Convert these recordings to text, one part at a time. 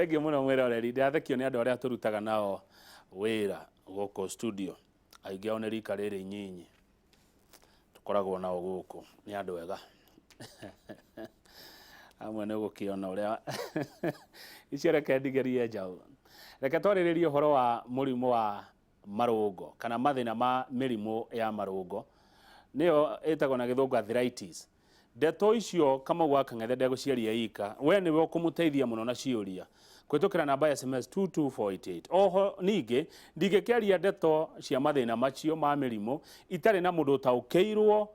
Thank you muno mwiroreri ndathekio ni andu aria turutaga nao wira goko studio aingi ao ni rika riri nyinyi tukoragwo nao guku ni andu ega amwe ni gukiona uria icio reke ndigerie njau reke twariririe uhoro wa murimu wa marungo kana mathina ma mirimu ya marungo niyo etagwo na githungu arthritis. Ndeto icio kama gwaka ngethe ndeguciaria ika we niwe ukumuteithia muno na ciuria kwitukira namba ya SMS 22488. Oho ningi ndigekeria ndeto cia mathina macio ma mirimu itari na mundu utaukiirwo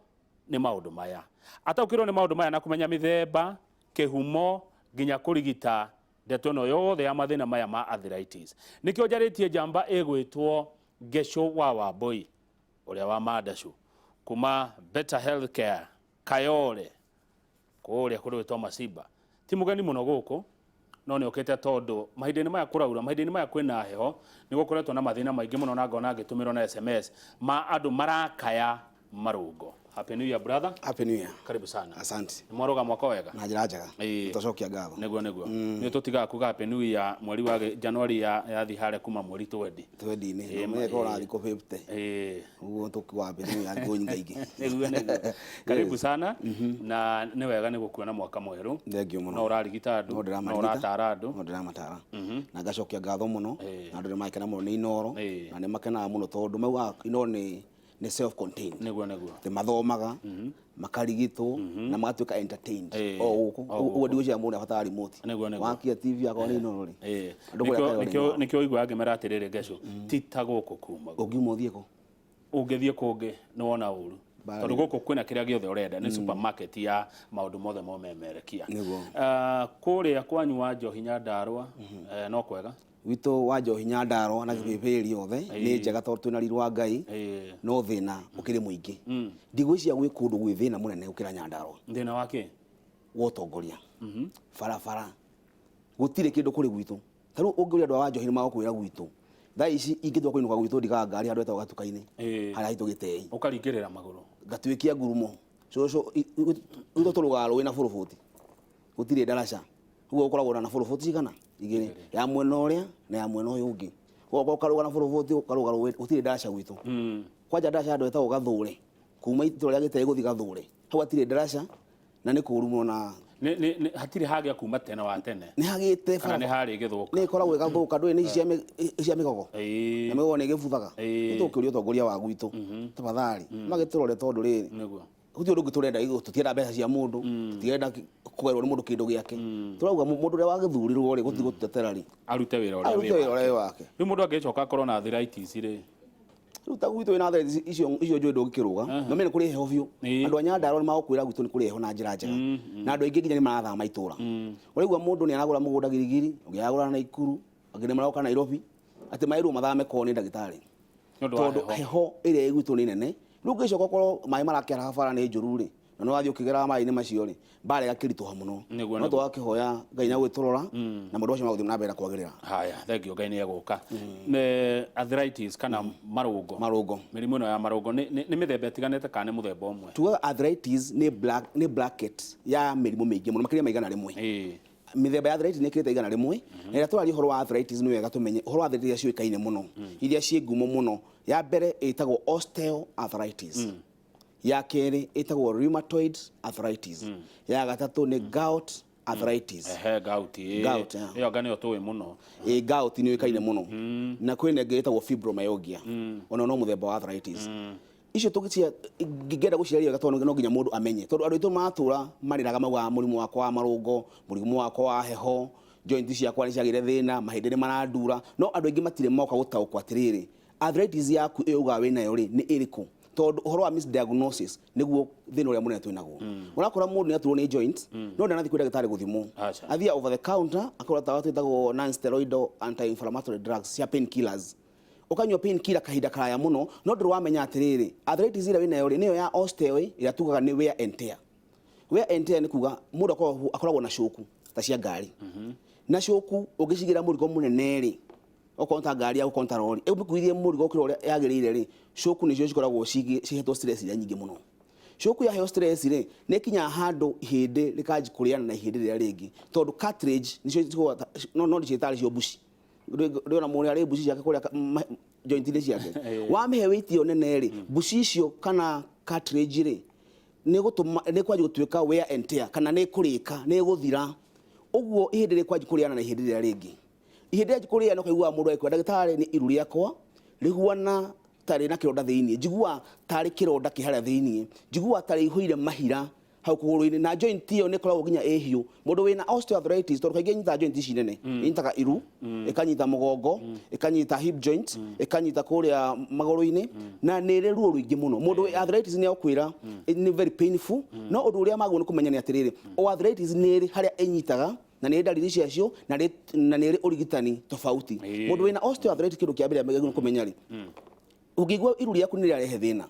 ni maundu maya ataukirwo ni maundu maya na kumenya mithemba kihumo nginya kurigita ndeto no yothe ya mathina maya ma arthritis. Nikio njaritie jamba egwitwo Gesho wa Wambui uria wa Mandashu kuma Better Healthcare Kayole kuria kurwitwo Masiba ti mugeni muno guku no ni okete tondu mahindini maya kuraura mahindini maya kwina heho ni gukoretwo na mathina maingi muno na ngona ngitumirwo na SMS ma andu marakaya marungo. Happy New Year brother. Happy New Year. Karibu sana. Asante. Mwaroga mwaka wega. Na njira njega. Tucokia ngatho. Neguo. Ni tutiga kuga Happy New Year mweri wa January ya thihare kuma mweri 20. 20 ni. Mwe ko rathi ko 50. Ugo tukiwa Happy New Year go nyingaigi. Neguo. Karibu sana na ni wega ni gukuona mwaka mweru. Thengio muno. No urarigita andu. No uratara andu. No ndiramatara. Na ngacokia ngatho muno. Na andu maikena muno ni inoro na ni makena muno tondu mau ino ni self contained. Neguo. Te mathomaga makarigitwo na magatuika entertained. Ugo ndigũcia mũndũ abatara remote. Wakia TV akona ni inoro ri. Nikio igwa age maratirire Gesho tita guku kuma. Ungiuma uthie ko. Ungithie kungi ni wona uru. Tondu guku kwina kiria giothe urenda ni supermarket ya maundu mothe momemerekia. Kuria kwanyu wa Njohi Nyandarua no kwega. Wito wa Njohi Nyandarua na gibibiri yothe ni njega tondu twina rirwa Ngai no thina ukiri muingi. Ndigwiciria gwi kundu gwi thina munene ukira Nyandarua. Thina wake wotongoria farafara gutire kindu kuri gwitu taru ungiuri andu wa Njohi magokwira gwitu thaa ici ingithwa kuinuka gwitu ndiga ngari andu etagwo gatukaine haria hitu gitei ukaringirira maguru gatwikia ngurumo coco ito turugaro wina furufuti gutire ndaraca ugo ukoragwo na furufuti kana igiri ya mwena uria na ya mwena uyu ungi ugo ukaruga na furufuti ukaruga gutire ndaraca gwitu kwanja ndaraca andu etagwo gathure kuma itu ria gitei guthi gathure hau atire ndaraca na ni kurumo na ni hatire hagia kuma tena wa tene ni hagite fara ni hari githuka ni koragwo gathuka ndwe ni cia migogo na migogo ni gibuthaga nitukiuria utongoria wa gwitu tabathari magiturore tondu riri niguo guti undu turenda tutienda mbeca cia mundu tutienda kugerwo ni mundu kindu giake turauga mundu ria wagithurirwo ri guti gutetera ri arute wira uria wake ni mundu angecoka corona arthritis ri ruta gwitu ina arthritis icio njwe ndugikiruga no mene kuri heho biu andu anya Nyandarua ni magukwira gwitu ni kuri heho na njira njega na andu aingi nginya ni maratha maitura urigwa mundu ni aragura mugunda girigiri ugiyagura na Ikuru angine maroka Nairobi ati mairu mathame ko ni ndagitari tondu heho iria igwitu ni nene rugicoka korwo mai marakera habara ni njuru ri na no wathi ukigera mai ni macio ri bare gakirituha muno no to wakihoya Ngai na gwiturora na mundu ucio maguthi na mbere kwagirira. Haya thengio Ngai ni eguka ne arthritis kana marungo mirimu no ya marungo ni mithemba itiganite kana ni muthemba umwe tu arthritis ni bracket ya mirimu mingi muno makiria maigana rimwe mithemba ya arthritis ni kirite igana rimwe na ira turari horo wa arthritis ni wega tumenye horo wa arthritis cio ikaine muno iria cie ngumo muno ya mbere itagwo osteoarthritis ya keri itagwo rheumatoid arthritis ya gatatu ni gout arthritis gout iyo gani yo tuwe muno gout ni ikaine muno na kwene itagwo fibromyalgia ona no muthemba wa arthritis icio tugicia ngigenda guciaria gatondu no nginya mundu amenye tondu andu itu matura mariraga magwa murimu wakwa wa marungo murimu wakwa wa heho joint ciakwa ni ciagire thina mahindi ni marandura no andu aingi matire moka gutaukwa atiriri arthritis yaku iuga wina yo ri ni iriku tondu uhoro wa misdiagnosis niguo thina uria munene twinaguo urakora mundu ni aturwo ni joint no ndanathi kwira gitari guthimo athia over the counter akora tawa twitagwo non steroidal anti inflammatory drugs cia pain killers ukanywa pain killer kahinda karaya muno no ndu wamenya atiriri arthritis ira wina yo ri niyo ya osteo ira tugaga ni wear and tear ni kuga mundu akoragwo na shoku ta cia ngari na shoku ugicigira murigo munene ri okonta ngari ya okonta rori ebukuirie murigo kiro uria yagirire ri shoku nicio cikoragwo cihetwo stress ya nyingi muno shoku ya heo stress ri nekinya hando ihinde rikaji kuriana na ihinde ria ringi tondu cartilage nicio no dicitari cio bushi ndiona mwana ari bushi yake kuria joint ile ciake wamihe weight yo nene ri bushi icio kana cartilage ri ni gutuma ni kwaji gutuika wear and tear kana ni kurika ni guthira uguo ihinde ri kwaji kuriana na ihinde ria ringi ihinde ria kuriana kaigua mundu aikwa ndagitari ni iru riakwa riguana tari na kironda thiini njigua tari kironda kiharia thiini njigua tari ihuire mahira hau kuguru-ini na joint iyo ni koragwo ginya ehiu mundu wina osteoarthritis tondu kaingĩ nyita joint ici nene nyitaga iru ikanyita mugongo ikanyita hip joint ikanyita kuria maguru-ini na nĩ ĩrĩ ruo rũingĩ mũno mundu wi arthritis ni akwira ni very painful no undu uria magwo ni kumenya ni atiriri arthritis ni ĩrĩ haria inyitaga na nĩ dalili ciacio na nĩ ĩrĩ urigitani tofauti mundu wina osteoarthritis kindu kia mbere amegego kumenya ri ukigwa iru riaku ni riarehe thina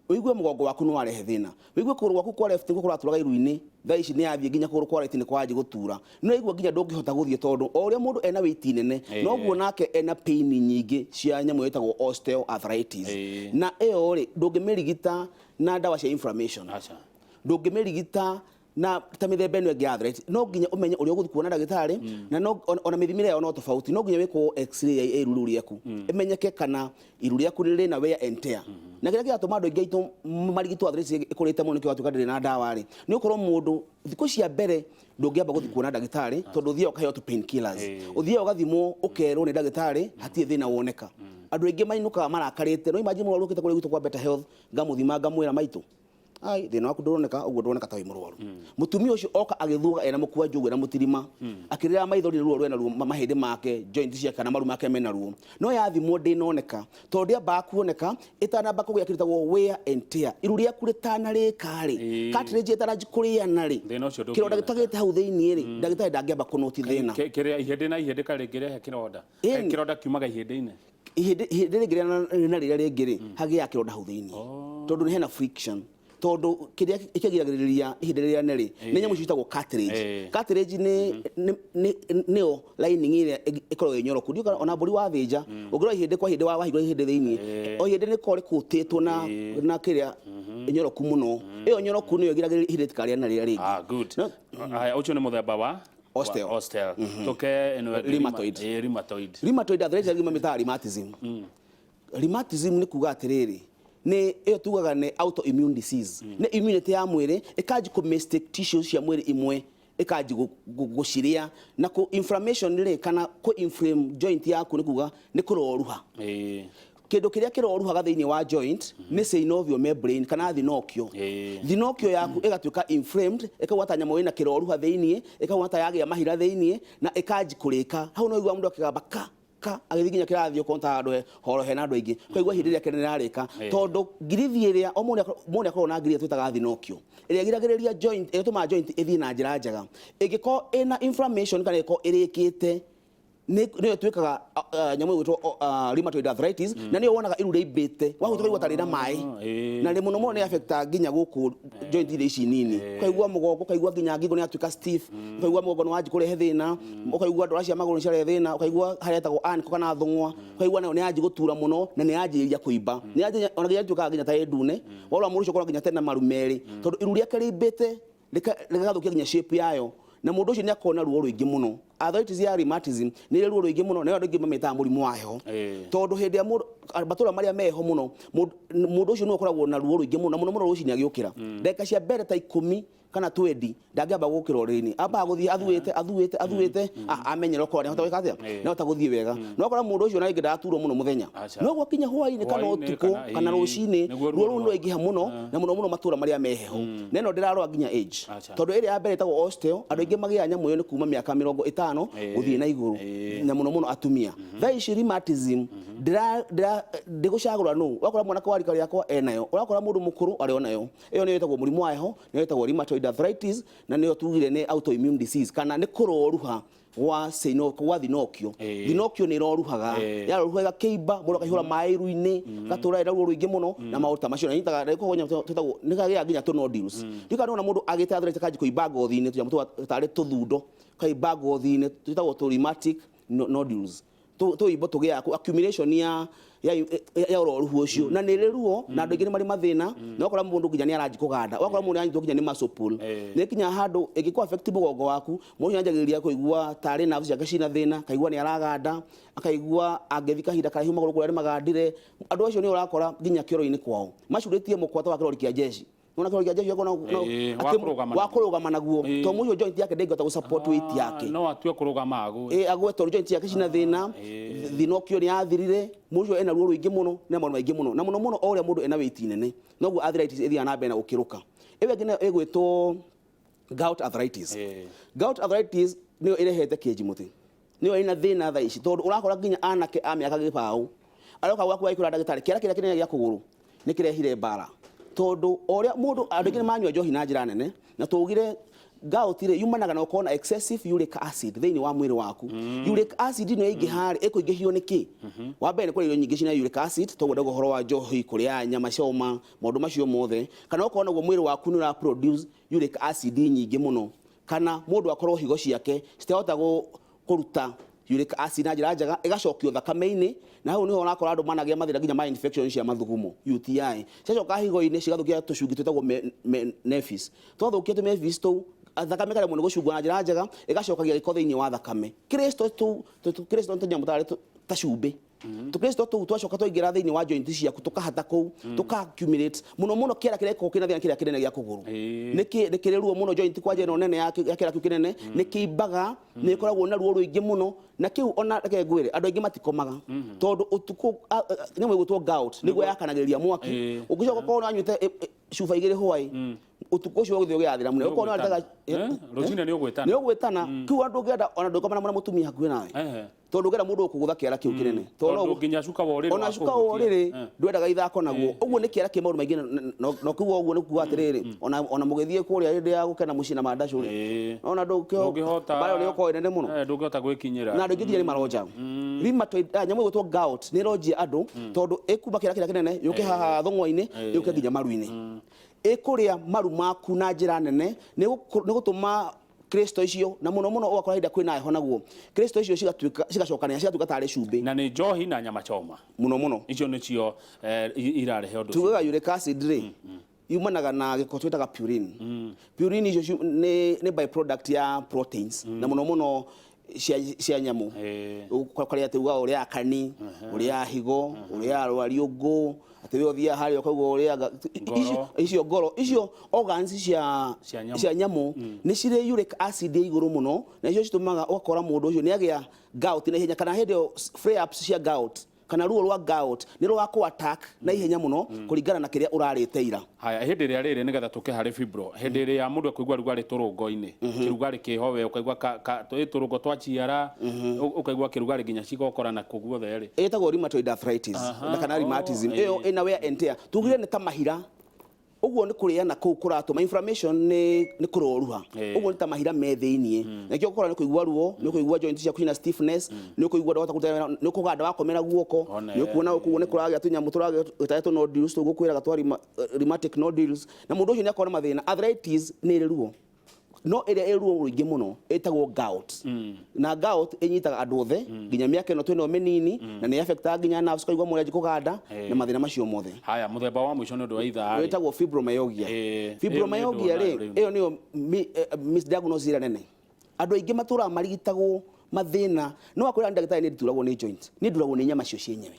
uigwe mugongo waku no warehe thina uigwe kuguru gwaku kwa left gukora turaga iru-ini thaa ici ni yathie nginya kuguru kwa right ni kwaji gutura no igwa nginya ndungihota guthie tondu o uria mundu ena weight nene no guo nake ena pain nyingi cia nyamu yetagwo osteoarthritis na iyo ri ndungimirigita na dawa cia inflammation ndungimirigita na ta mithemba eno ya arthritis no nginya umenye uria uguthi kuona ndagitari na no ona mithimire yo no tofauti no nginya wiko x-ray ya iru riaku imenyeke kana iru riaku riri na wear and tear na kira kiatuma andu aingi marigitwo arthritis ikurite muno kiwatu kadire na dawa ri ni ukorwo mundu thikũ cia mbere ndungiamba guthi kuona ndagitari tondu thia ukaheo pain killers uthia ugathimwo ukerwo ni ndagitari hatie thina woneka andu aingi mainuka marakarite no imagine mwaru ukite kuri gwitũ kwa Better Health ngamuthima ngamwira maitu ai thina waku nduroneka uguo nduroneka ta wi murwaru mutumia ucio oka agithuga ena mukua njugu na mutirima akirira maitho ni ruo rwena ruo mahindi make joint cia kana maru make mena ruo no yathimwo ndinoneka tondu amba kuoneka itanamba kugia kiritagwo wear and tear iru riaku ritana rikari cartilage itarajikuriana ri kironda gitagite hau thiini ri ndagitari ndangiamba kunoti thina kiria ihindi na ihindi karingirehe kironda kironda kiumaga ihindi-ini ihindi ringiria na riria ringiri hagia kironda hau thiini tondu ni hena friction tondu kiria ikigiragiriria ihinde riria neri ni nyamu citagwo cartilage ni o lining iria ikorwo inyoroku ndio ona mburi wa thinja ungirwo ihinde kwa ihinde wa higura ihinde thiini o ihinde ni kore kutitwo na kiria inyoroku muno iyo nyoroku niyo igiragiriria ihinde tikaria na riria ringi good aya ucio ni muthemba wa osteo toke eno rheumatoid arthritis ngima mita rheumatism ni kuga atiriri ni iyo tugaga ni autoimmune disease ni immunity ya mwiri ikaji ku mistake tissues cia mwiri imwe ikaji guciria na ku inflammation ri kana ku inflame joint yaku ni kuga ni kuroruha kindu kiria kiroruhaga thiini wa joint ni synovial membrane kana thinokio yaku igatuika inflamed ikawata nyamo ina kiroruha thiini ikawata yagia mahira thiini na ikaji kurika hau no igwa mundu akigamba agithiginya kirathio konta andu horo hena andu aingi kaigwa hindi ria kenene arika tondu ngirithi iria o mundu akorwo na ngirithi twitaga thinokio iria giragiriria joint ituma joint ithii na njira njega ingiko ina inflammation kana iko irikite niyo twikaga nyamu gwitwo rheumatoid arthritis na niyo wonaga iru rimbite wahutuka igwa tari na mai na muno muno ni affecta nginya guku joint ile ici nini kaigwa mugongo kaigwa nginya ngingo ni atuika stiff kaigwa mugongo ni waji kurehe thina ukaigwa ndora cia maguru cia thina ukaigwa haria tagwo anko kana thungwa ukaigwa nayo ni yaji gutura muno na ni yajiria kuimba ni yaji ona nginya tuika nginya ta ndune wala muri cio kora nginya tena marumeri tondu iru riake rimbite ligathukia nginya shape yayo na mundu ucio ni akona ruo ruingi muno arthritis ya rheumatism ni ruo ruingi muno na ndio mameta murimu wa heho tondu hindi ya matura maria meho muno mundu ucio no akoragwo na ruo ruingi muno muno rucio ni agiukira ndeka cia mbere ta 10 kana 20 ndangiamba gukira urini amba guthie athuite amenyera ko ni hota gwika atia ni hota guthie wega no akora mundu ucio na ingi ndaturwo muno muthenya no gwakinya hwaini kana utuko kana rucini ruo ru no ingiha muno na muno matura maria meheho neno ndirarwa nginya age tondu iri ya mbere tagwo osteo andu ingi magia nyamu yo ni kuma miaka 50 guthie na iguru na muno atumia thaa ici rheumatism ndigucagura no wakora mwana kwa rika riakwa enayo urakora mundu mukuru ari onayo iyo ni yetagwo murimu wa heho ni yetagwo rheumatoid arthritis na niyo tugire ni autoimmune disease kana ni kuroruha wa thinokio ni roruhaga yaroruhaga keiba mundu akahura mairu-ini gatura ira ruo ruingi muno na mauta macio na nyitaga kuhonya tutagwo ni kagia nginya to nodules ndika nona mundu agite arthritis kaji kuimba ngothi-ini tujamu tari tuthundo kaimba ngothi-ini tutagwo rheumatic nodules to ibo tugia accumulation ya uroruhu ucio na nä rä ruo na andå aingä nä marä mathä na wakora må ndå nginya nä aranji kå ganda wakora må ndå anyitwo nginya nä masopul nä kinya handå ä ngä korwo affect mũgongo waku må ndå nyanjagä rä ria kå igua tarä nabu ciake cina thä na kaigua nä araganda akaigua angäthi kahinda karaihu magå rå kå rä magandire andå acio nä å rakora nginya kä oro-inä kwao macurä tie må kwata wa kä rori kä a jeshi nona kä rori kä a jeshi wakå naguo to må cio joint yake ndängĩhota gå support weight yake no atue kå rå gama agwe tondå joint yake cina thä na thina å kä nä yathirire må cio ena ruo rå ingä må no na maå maingä må no na må no o å rä a må ndå ena weight nene noguo arthritis ĩthiaga na mbere na gå kä rå ka ä yo ĩngĩ nayo ĩgwĩtwo gout arthritis gout arthritis nĩyo ĩrehete kĩnji mũtĩ nĩyo ĩna thĩna thaa ici tondũ ũrakora nginya anake a mĩaka gĩbaũ aroka gwaku waikũra ndagĩtarĩ kĩara kĩrĩa kĩnene gĩa kũgũrũ nĩ kĩrehire mbara tondu oria mundu andũ aingĩ manyua njohi na njĩra nene na tugire gout ire yumanaga na ukorwo na excessive uric acid thĩinĩ wa mwĩrĩ waku uric acid no ĩngĩha rĩ ĩkũingĩhio nĩkĩ wa mbere nĩ kũrĩa irio nyingĩ cina uric acid toguo ndauga ũhoro wa njohi kũrĩa nyama cioma maũndũ macio mothe kana okorwo naguo mwĩrĩ waku nĩ ũra produce uric acid nyingĩ mũno kana mũndũ akorwo higo ciake citahota kũruta uric acid na njĩra njega ĩgacokio thakame-inĩ na hau nĩho ũrakora andũ managĩa mathĩna nginya ma infection cia mathugumo UTI ciacoka higo-inĩ cigathũkia tũcungi twĩtagwo nephis twathũkia tũmephis tũu thakame karemwo nĩ gũcungwo na njĩra njega ĩgacokagia gĩko thĩinĩ wa thakame kristo nĩ tũnyamũ tarĩ ta cumbĩ tukristo tu twacoka twaingĩra thĩinĩ wa joint ciaku tukahata kũu tuka accumulate mũno mũno kĩara kĩrĩa gĩkoragwo kĩna thĩna kĩrĩa kĩnene gĩa kũgũrũ nĩ kĩrĩ ruo mũno joint kwanja ĩno nene ya kĩara kĩu kĩnene nĩ kĩimbaga nĩ ĩkoragwo na ruo rũingĩ mũno na kĩu ona reke ngwĩre andũ aingĩ matikomaga tondũ ũtukũ nyamũ ĩgwĩtwo gout nĩguo yakanagĩrĩria mwaki ũngĩcoka ũkorwo nĩ wanyuĩte cuba igĩrĩ hwaĩ utuko ucio gũthio gĩathira mũno uko no ataga rũcinĩ nĩ ũgwĩtana kiu andũ ngenda ona ndũkomana na mũtumia hakuhĩ nawe tondũ ngenda mũndũ ũkũgũtha kĩara kĩu kĩnene tondũ nginya cuka wa ũrĩrĩ ona cuka wa ũrĩrĩ ndwendaga ithako naguo ũguo nĩ kĩara kĩ maũndũ maingĩ no kiuga ũguo nĩ kuuga atĩrĩrĩ ona mũgĩthiĩ kũrĩa hĩndĩ ya gũkena mũciĩ na mandacũ rĩ ona ndũngĩhota bara ũrĩa ũkorwo nene mũno ndũngĩhota gwĩkinyĩra na andũ aingĩ nginya nĩ maronja rheumatoid nyamũ ĩgwĩtwo gout nĩ ĩronjia andũ tondũ ĩkuma kĩara kĩrĩa kĩnene yũke haha thong'wa-inĩ yũke nginya maru-inĩ ĩkũrĩa maru maku na njĩra nene nĩ gũtũma kristo icio na mũno mũno ũgakora hĩndĩ kwĩna heho naguo kristo icio cigacokania cigatuĩka tarĩ cumbĩ na nĩ njohi na nyama choma mũno icio nĩcio irarehe ũndũ tugaga uric acid rĩ yumanaga na gĩko twĩtaga purine purine icio nĩ byproduct ya proteins na mũno mũno cia nyamũ ũkarĩa atĩ uga ũrĩa akani ũrĩa higo ũrĩa rwariũngũ atĩ we ũthiaga harĩa ũkaigua ũrĩa icio ngoro icio organs cia nyamũ nĩ cirĩ uric acid ya igũrũ mũno na icio citũmaga ũgakora mũndũ ũcio nĩ agĩa gout na ihenya kana hĩndĩ ĩyo flare ups cia gout kana ruo rwa gout nĩ rũgakũ attack na ihenya mũno kũringana na kĩrĩa ũrarĩte ira haya hĩndĩ ĩrĩa rĩrĩ nĩgetha tũke harĩ fibro hĩndĩ ĩrĩa mũndũ akũigua rugarĩ tũrũngo-inĩ kĩrugarĩ kĩho we ũkaigua tũrũngo twa ciara ũkaigua kĩrugarĩ nginya cigokora na kũu guothe rĩ ĩtagwo rheumatoid arthritis na kana rheumatism ĩyo ĩna wear and tear tugire nĩ ta mahira ũguo nĩ kũrĩana kũu kũratũma inflammation nĩ kũroruha ũguo nĩ ta mahira me thĩiniĩ na kĩo ũkora nĩ kũigua ruo nĩ kũigua joint ciaku cina stiffness nĩ kũigua ndwahota kũruta nĩ kũganda wakomera guoko nĩ kuona ũkuo nĩ kũragĩa tũnyamũ tũragĩtwo nodules tũgũkwĩraga twa rheumatic nodules na mũndũ ũcio nĩ akorwo na mathĩna arthritis nĩ ĩrĩ ruo no ĩrĩa ĩ ruo rũingĩ mũno ĩtagwo gout na gout ĩnyitaga andũ othe nginya mĩaka ĩno twĩno mĩnini na nĩ affectaga nginya nerves kaigua mũrĩa kũganda na mathĩna macio mothe haya mũthemba wa mũico nĩ ũndũ wa ithaa ĩtagwo fibromyalgia fibromyalgia rĩ ĩyo nĩyo misdiagnosis ĩrĩa nene andũ aingĩ matũraga marigitagwo mathĩna no akwĩra ndagĩtarĩ nĩ ndituragwo nĩ joint nĩ nduragwo nĩ nyama cio cienyewe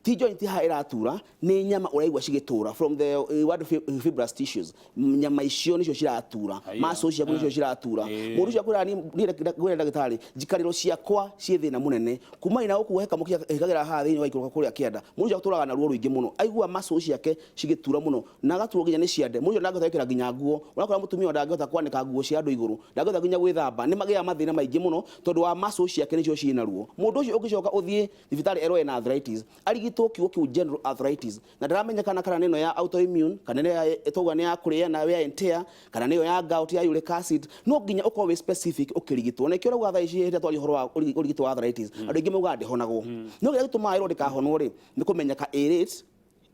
ti joint ha iratura nĩ nyama ũraigua cigĩtũra from the word fibrous tissues nyama icio nĩcio ciratura muscles ciaku nĩcio ciratura mũndũ ũcio akwĩra niĩ ndagĩtarĩ njikarĩro ciakwa ciĩ thĩna mũnene kuma ina gũkũ heka mũkia hekagĩra haha thĩinĩ wa ikũrũka kũrĩa kĩanda mũndũ ũcio atũraga na ruo rũingĩ mũno aigua muscles ciake cigĩtura mũno na agaturwo nginya nĩ ciande mũndũ ũcio ndangĩhota gwĩkĩra nginya nguo ũrakora mũtumia ndangĩhota kwanĩka nguo cia andũ igũrũ ndangĩhota nginya gwĩthamba nĩ magĩaga mathĩna maingĩ mũno tondũ wa muscles ciake nĩcio ciĩna ruo mũndũ ũcio ũngĩcoka ũthiĩ thibitarĩ erwo ena arthritis arigitwo kiugo kiu general arthritis na ndaramenyekana kana nĩno ya autoimmune kana nĩ ĩtauga nĩ ya kũrĩa na wear and tear kana nĩyo ya gout ya uric acid no nginya ũkorwo wĩ specific ũkĩrigitwo na kĩo rĩu thaa ici hĩndĩ twari ũhoro wa ũrigitwo wa arthritis andũ aingĩ maugaga ndĩhonagwo no gĩtũmaga ĩrwo ndĩkahonwo rĩ nĩ kũmenyeka ĩrĩte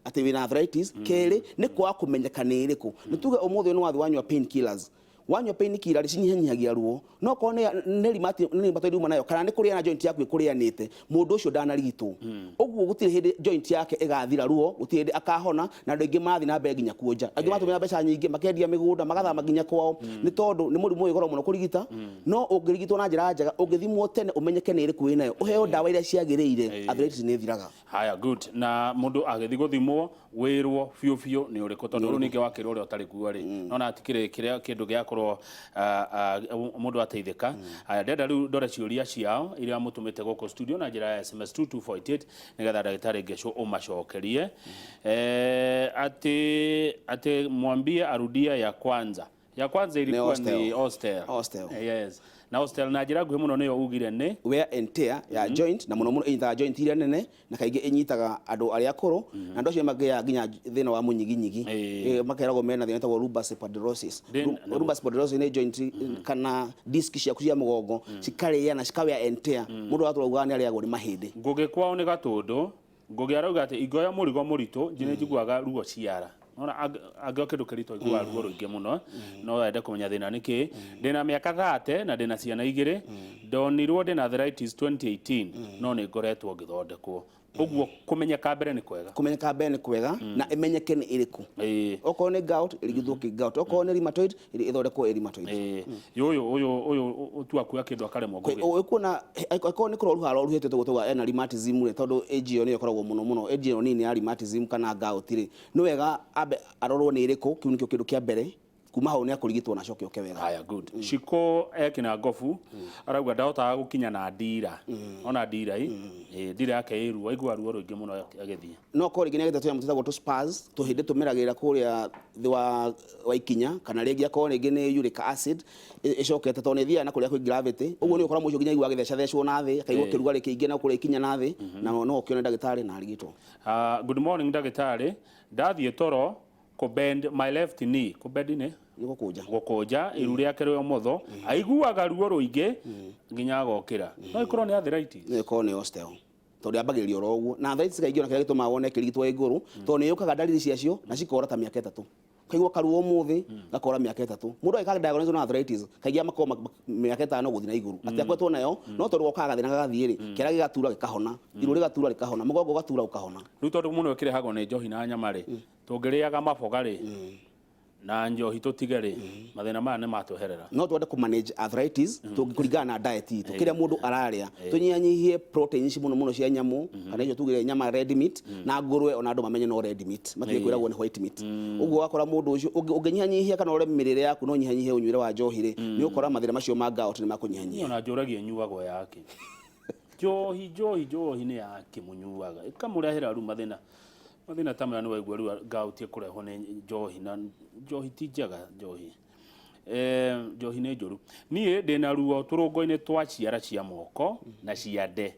atĩ wĩna arthritis kerĩ nĩ kwaga kũmenyeka nĩ ĩrĩkũ nĩ tuge ũmũthĩ nĩ wathi wanyua pain killers wanyua pain killer cinyihanyihagia ruo no ko ne rheumatoid uma nayo kana ne kuria na joint yaku kurianite mundu ucio ndanarigitwo uguo gutire hindi joint yake igathira ruo gutire hindi akahona na andu ingi mathi na mbere nginya kuonja angi matumira mbeca nyingi makendia migunda magathama nginya kwao ni tondu ni murimu igoro muno kurigita no ungirigitwo na njira njega ungithimwo tene umenyeke ni iriku winayo uheo dawa iria ciagirire arthritis ni thiraga. Haya, good. Na mundu agithi guthimwo wirwo fiu ni uriku tondu ru ningi wakirwo uri utari kuo ri nona atikire kiria kindu giakorwo mundu ateithika. Haya, ndenda riu ndore ciuria ciao iria mutumite goko studio na njira ya SMS 2248 nigetha ndagitari ngesho umacokerie ati mwambie arudia ya kwanza ilikuwa ni hostel. Yes. Na hostel na njira nguhi muno niyo ugire ni wear and tear ya joint na muno inyitaga joint iria nene na kaingi inyitaga andu aria akuru na ndo cio magea nginya thina wa munyiginyigi makeragwo mena thina tagwo lupus epidermolysis. Lupus epidermolysis ni joint kana disc cia kucia mugongo cikaria na cika wear and tear mundu aturauga ni ariagwo ni mahindi ngugi kwao ni gatundu ngugi arauga ati igoya murigo muritu njine njiguaga ruo ciara nona agio kindu kirito igwa ruo ruingi muno no ende kumenya thina niki ndina miaka 30 na ndina ciana igiri ndonirwo ndina arthritis 2018 no ni ngoretwo ngithondekwo uguo kumenyeka mbere ni kwega na imenyeke ni iriku oko ni gout irigithwo ki gout oko ni rheumatoid ithondekwo rheumatoid uyu utua kuya kindu akaremwo ngugi ukuna oko ni kuroru haroruhete tugutwa ena rheumatism tondu age yo ni ikoragwo muno age yo nini ya rheumatism kana gout ri no wega abe arorwo ni iriku kiu nikio kindu kia mbere kuma hau ni akurigitwo na coke wega. Haya, good. Shiko ekina ngofu arauga ndahota gukinya na ndira ona ndira ndira yake iru aigua ruo ruingi muno agithia no ko ringi negete tuya mutitagwo to spurs tuhinde tumiragira kuria thi wa ikinya kana ringi akoo ringi ni uric acid icokete to ni thia na kuria kwi gravity uguo ni ukora mucio nginya igua githeca thecwo na thi akaigua kiruga rikingi na kuria ikinya na thi na no kione ndagitari na arigitwo. Good morning ndagitari, ndathie toro ko bend my left knee ko bend ni gukuja iru riake rio motho aiguaga ruo ruingi nginya agokira no ikorwo ni arthritis ni ko ni hostel tondu ambagirio roguo na arthritis kaingĩ ona kĩrĩa gĩtũmaga wone kĩrigitwo igũrũ tondu nĩ yũkaga ndariri ciacio na cikora ta mĩaka 3 kaigua karuo mũthĩ gakora mĩaka 3 mũndũ agĩka diagnosis na arthritis kaingĩ amakoma mĩaka 5 gũthiĩ na igũrũ ati akwetwo nayo no tondu gokaga gathĩna gagathiĩ rĩ kĩara gĩgatura gĩkahona iru rĩgatura rĩkahona mũgongo ũgatura ũkahona rĩu tondu mũno ũkĩrehagwo nĩ njohi na nyama rĩ tũngĩrĩaga maboga rĩ na njohi tutige ri mathina maya ni matweherera no twende ku manage arthritis tungikuringana na diet itu kiria mundu araria tunyanyihie proteins muno cia nyamu kana icio tugire nyama red meat na ngurwe ona andu mamenye no red meat matige kwiragwo ni white meat uguo wakora mundu ucio unginyanyihia kana ure mirire yaku no nyihanyihie unyuire wa njohi ri ni ukora mathina macio ma gout ni makunyihanyihia ona njuragia nyuagwo yake njohi ni yake munyuaga ikamurehera ru mathina tamwe ni waigua ru gout kureho ni njohi na njohi ti njega njohi ni njuru nie ndina ruo turungo-ini twa ciara cia moko na cia nde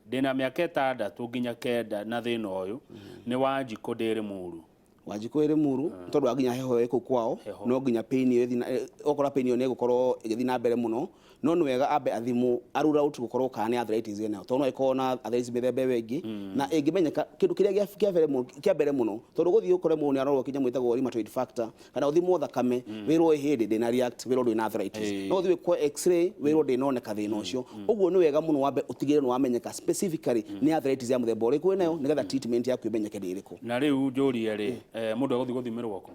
ndina miaka 6 nginya 9 na thina uyu ni wanjiko ndiri muru wanjiko iri muru tondu aginya heho iko kwao no nginya pain iyo thina okora pain iyo ne gukorwo igithi na mbere muno no ni wega ambe athimu arura out gukorwo kana ni arthritis ene tondu no ikona arthritis mithembe wengi na ingimenyeka kindu kiria kia mbere muno tondu guthii ukore mu ni arorwo kinya mwitagwo rheumatoid factor kana uthimwo thakame wirwo ihindi ndina react wirwo ndina arthritis no uthii kwa x-ray wirwo ndinoneka thina ucio uguo ni wega muno wambe utigire no wamenyeka specifically ni arthritis ya muthemba uriku nayo nigetha treatment yaku imenyeke ndiriku na riu njurie ri mundu aguthi guthimirwo ko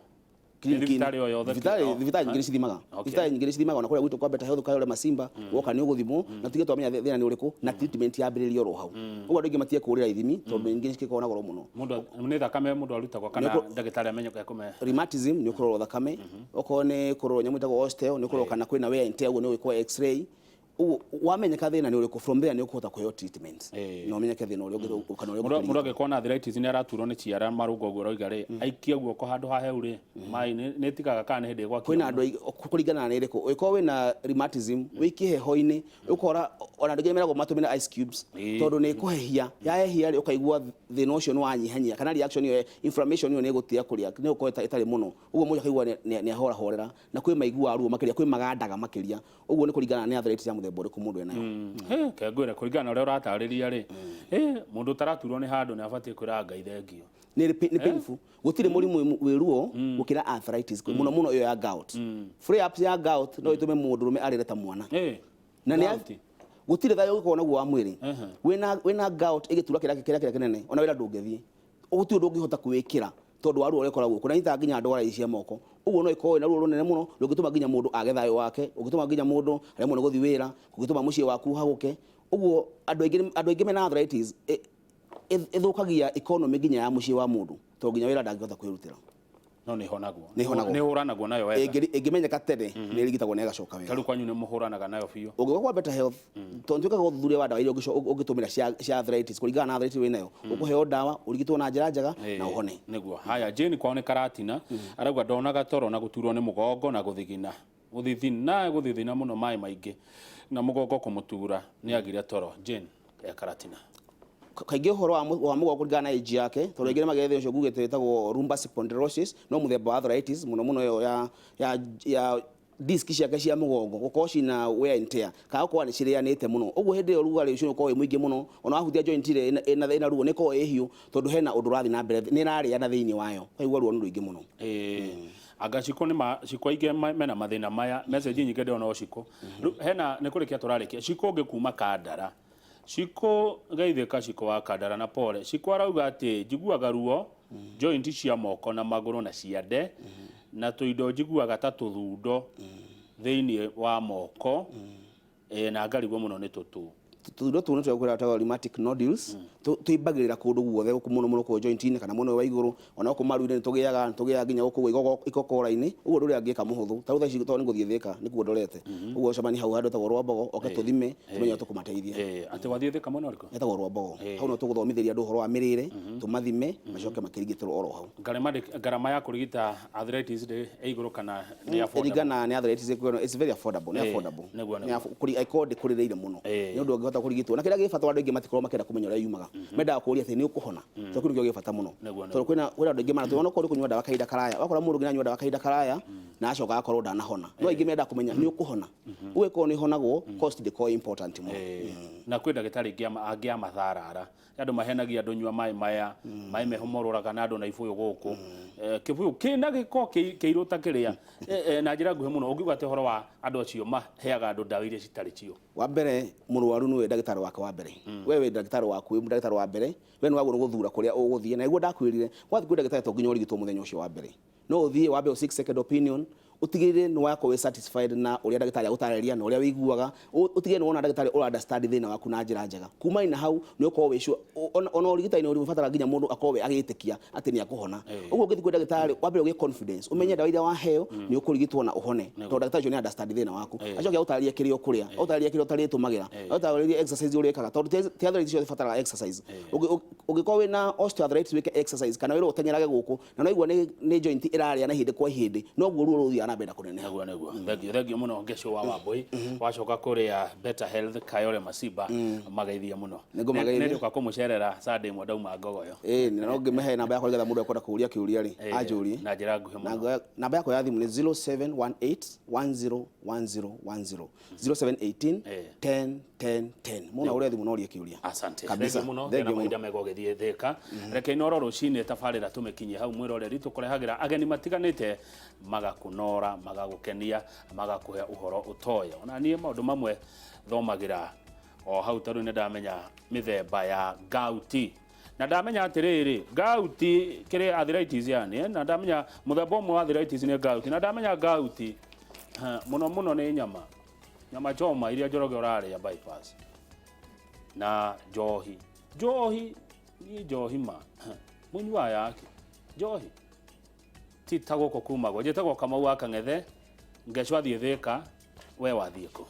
thibitari o yothe thibitari nyingĩ cithimaga thibitari nyingĩ cithimaga ona kũrĩa gwitũ kwa Better Health kayore Masimba woka nĩ ũgũthimwo na tuge twamenya thĩna nĩ ũrĩkũ na treatment yambĩrĩrio ro hau ũguo andũ aingĩ matie kũrĩra ithimi tondũ nyingĩ cikĩkorwo na goro mũno mũndũ nĩ thakame mũndũ arutagwo kana ndagĩtarĩ amenyeka kũme rheumatism nĩ ũkorwo thakame okorwo nĩ kũrwo nyamũ itagwo osteo nĩ ũkorwo kana kwĩna wear and tear ũguo nĩ ũgwĩkwo x-ray wamenyeka thina ni uriku from there ni ukuhota kuheo treatment no menyeke thina uri kana uri mundu agikona arthritis ni araturwo ni ciara marungo guo roiga ri aikia guoko handu hahehu ri mai ni tigaga kana hindi gwa kwina andu kuringana na iriku uko wina rheumatism wiki heho-ini ukora ona ndu gemeragwo matumina ice cubes tondu ni kuhehia yahehia ri ukaigua thina ucio ni wanyihanyia kana reaction iyo inflammation iyo ni gutia kuria ni uko itari muno uguo mundu akaigua ni ahora horera na kwi maigua ruo makiria kwi magandaga makiria uguo ni kuringana na arthritis ya muthemba uriku mundu enayo kengwire kuringana na uria uratariria ri mundu taraturwo ni handu ni abatie kwira Ngai thengio ni painful gutire murimu wiruo gukira arthritis muno muno iyo ya gout flare ups ya gout no itume mundu rume arireta mwana na ni gutire thayo gukona naguo wa mwiri wina gout igitura kira kinene ona wira ndungethie uguti undu ungihota kwikira tondu waru ore koragwo kuna ita nginya ndwara ici moko uguo no ikowe na ruo runene muno rungituma nginya mundu age thayo wake ungituma nginya mundu aremwo ni guthi wira ungituma mucii waku haguke uguo andu aingi mena arthritis ithukagia economy nginya ya mucii wa mundu to nginya wira ndangihota kwirutira no ni honagwo nayo wega ingimenyeka tene ni rigitagwo na igacoka wega taru kwanyu ni muhuranaga nayo biu ugikwa better health tontuka guthuria wa dawa irio ugitumira cia arthritis kuringana na arthritis winayo ukuheo dawa urigitwo na njira njega na uhone niguo haya Jane kwaone Karatina arauga ndonaga toro na guturwo ni mugongo na guthithina muno mai maingi na mugongo kumutura ni agire toro Jane ya Karatina kaingi horo wa mugongo kuringana na age yake tondu ingire magethe ucio ngugite etagwo lumbar spondylosis no muthemba wa arthritis muno muno yo ya disk ciake cia mugongo gukorwo cina wear and tear kana gukorwo ni cirianite muno uguo hindi iyo rugari ucio ukorwo mwingi muno ona wahutia joint ile ina ruo ni ko ehiu tondu hena undu rathi na mbere ni raria na thiini wayo kaigua ruo ni ruingi muno anga ciko ni ciko ige mena mathina maya message nyingi ndona o ciko hena ni kurikia turarikia ciko ngikuma Kandara ciko geithika ciko wa Kandara na pole ciko arauga ati njiguaga ruo joint cia moko na maguru na ciande na tuindo njiguaga ta tuthundo thiini wa moko na ngarigwo muno ni tuthundo tu nitwa kwira tawa rheumatic nodules tuibagirira kundu guothe muno muno ko joint ini kana muno wa iguru ona ko maru ni tugiaga nginya guku ikokora-ini uguo nduri angika muhuthu ta uthaci to ni guthie thika ni kuo ndorete uguo cemani hau handu tagwo Rwambogo oke tuthime tumenye tukumateithia ati wathie thika muno riko etagwo Rwambogo hau no tuguthomithiria andu horo wa mirire tumathime macoke makirigitirwo oro hau garama ya kurigita arthritis iguru kana ni affordable irigana ni arthritis it's very affordable ni affordable ni kuri icode kurireire muno ni undu ngihota kurigitwo na kira gifata andu ingi matikorwo makenda kumenya uria yumaga menda kuria ati ni ukuhona to kuri ngio gifata muno to kwina andu ingi mana tuona kuri kunywa dawa kaida karaya wakora mundu nginya nywa dawa kaida karaya na acoka akorwo ndanahona no ingi menda kumenya ni ukuhona uwe ko ni honagwo cost the core important muno na kwi ndagitari angi amatharara andu mahenagia andu nyua mai maya mai mehomoruraga na andu na ibuyu guku kibuyu kina giko kiiruta kiria na njira nguhe muno ungiuga ati horo wa andu acio maheaga andu dawa iria citari cio wa mbere muruaru niwe ndagitari wake wa mbere wewe ndagitari waku we ndagitari wa mbere we ni wagwo guthura kuria uguthie na iguo ndakwirire wathi kwi ndagitari to nginya urigitwo muthenya ucio wa mbere no uthie wa mbere 6 second opinion utigirire ni wako we satisfied na uria ndagitari agutariria na uria wiguaga utigire ni wona ndagitari ura understand thina waku na njira njega kuma ina hau ni ukorwo wisho ona urigitani uri mufatara nginya mundu akorwo agitikia ati ni akuhona uguo ngithi kwi ndagitari wa mbere ugie confidence umenye dawa iria waheo ni ukurigitwo na uhone to ndagitari ni understand thina waku acoke agutariria kirio kuria agutariria kirio taritumagira agutariria exercise uri ekaga to tiathari cio fatara exercise ugikorwo wina osteoarthritis wike exercise kana wira utenyerage guku na no igua ni joint iraria na hindi kwa hindi no guo ruo ruthia na mbere kunene neguo thengio muno ngesho wa Wambui wacoka kuria Better Health Kayole Masiba magaithia muno ndio kwa kumucerera Sunday mwa dauma ngogoyo ni no ngimehe namba yako getha mundu akwenda kuria kiuria ri ajurie na njira nguhe muno namba yako ya thimu ni 0718101010 0718 10 10 10 muna uria thimu no ria kiuria asante kabisa muno na maida mego githie theka reke inoro rucine tafarira tumekinye hau mwiroreri tukurehagira ageni matiganite magakunora magagukenia magakuhe uhoro utoya ona nie maundu mamwe thomagira o hau taru ne ndamenya mithemba ya gauti na ndamenya atiriri gauti kire arthritis yani na ndamenya muthemba umwe wa arthritis ni gauti na ndamenya gauti muno ni nyama choma iria njoroge urari ya bypass na njohi ni njohi ma munywa yake njohi titago ko kumagwo jetagwo Kamau Akang'ethe ngecwa athie thika we wathie ko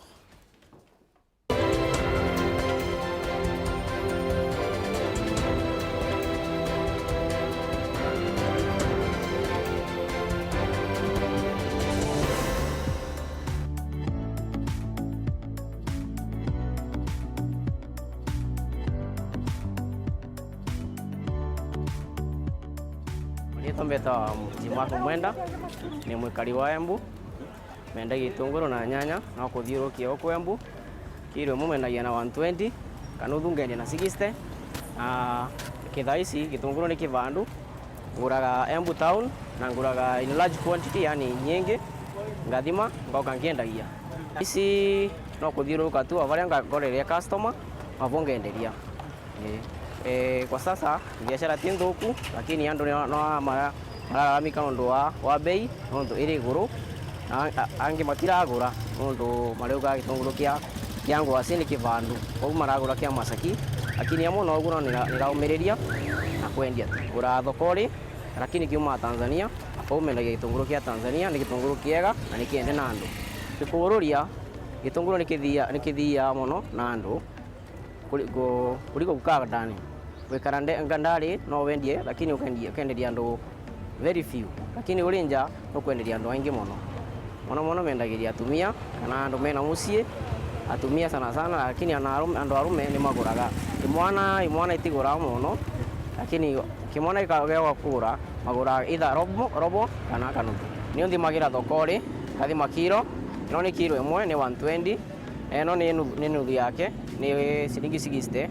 Mbeta Mjimaru Mwenda ni mwikari wa Embu menda gitunguru na nyanya na kuthiurukia huko Embu kilo ĩmwe mendagia na 120 kanuthu ngendia na 60 na kithaici gitunguru ni kivandu nguraga Embu town na nguraga in large quantity yani nyingi ngathima ngoka ngiendagia ici no kuthiuruka tu avaria ngagoreria customer mavongenderia kwa sasa biashara ti nthuku lakini andu no mararamika nondu wa bei nondu iri iguru angi matiragura nondu marauga gitunguru kia ngwacĩ ni kivandu koguo maragura kia Masaki lakini amwe no guo niraumiriria na kwendia ngura thokori lakini kiuma Tanzania koguo mendagia gitunguru kia Tanzania ni gitunguru kiega na ni kiende na andu gikururia gitunguru ni kithia muno na andu kuliko kukaa ndani wikara ngandari no wendie lakini ukenderia andu very few lakini uri nja no kwenderia andu aingi muno mendagiria atumia kana andu mena mucii atumia sana lakini andu arume ni maguraga imwana itigura muno lakini kimwana gikagea kugura magura either robo kana kanuthu ni nthimagira thokori ngathima kilo no ni kilo imwe ni 120 eno ni nuthu yake ni ciringi 60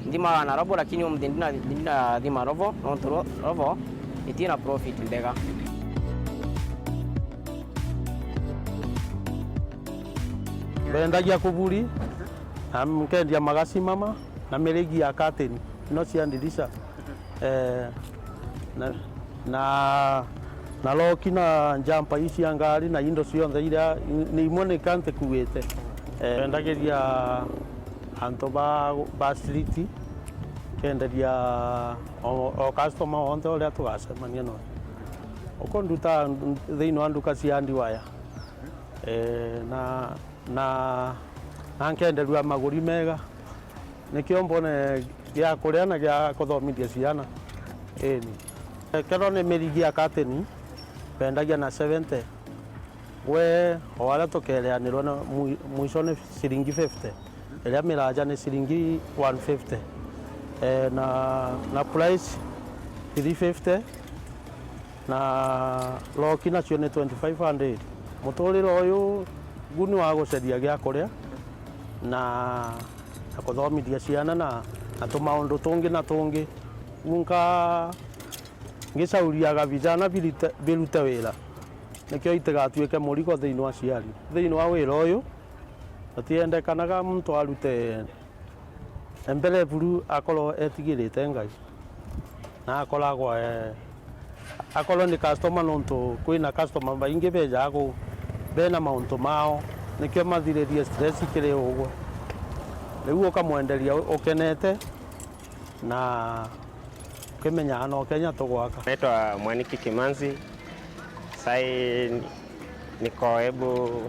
ndima na robo lakini ndina thima robo no robo itina profit mbega bendagia kuburi mkendia magasi mama na meregi ya curtain no cia ndirisha na loki na njampa ici ya ngari na indo cionthe iria ni imwe ni kante kuwete bendagiria anto ba street kenderia o customer onte uria tugacemania no ukonduta thiini wa nduka cia ndiwaya na nkenderua maguri mega nikio mbone gia kuria na gia kuthomithia ciana kero ni mirigi ya curtain bendagia na 70 we wala tukereanirwo na mwisho ni ciringi 50 iria miraja ni ciringi 150 na price 350 na loki nacio ni 2500 muturiro uyu guni wa guceria gia kuria na kuthomithia ciana na tumaundu tungi na tungi unka ngicauriaga vijana birute wira nikio itigatuike murigo thiini wa ciari thiini wa wira uyu atiendekanaga muntu arute mbere buru akorwo etigirite Ngai na akorwo ni customer nontu kwina customer baingi bejago bena mauntu mao nikio mathiririe stress kiri uguo riu ukamwenderia ukenete na ukimenya no Kenya tugwaka. Naitwa Mwaniki Kimanzi, sai niko Embu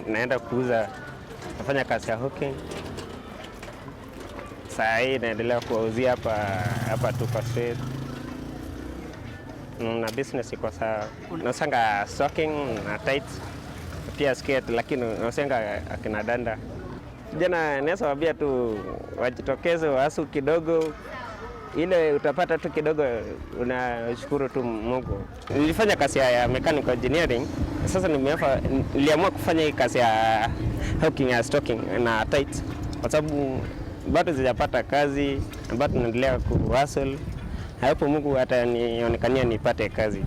naenda kuuza, nafanya kazi ya hooking. Sai naendelea kuuzia hapa tu kwa street. Na business iko sawa. Nasanga stocking na tights pia skirt, lakini nasanga akina danda. Jana naweza waambia tu wajitokeze wasu kidogo, ile utapata tu kidogo, unashukuru tu Mungu. Nilifanya kazi ya mechanical engineering, sasa niliamua kufanya hii kazi ya hooking ya stocking na tights kwa sababu bado sijapata kazi, bado naendelea kuhustle. Hapo Mungu atanionekania nipate kazi.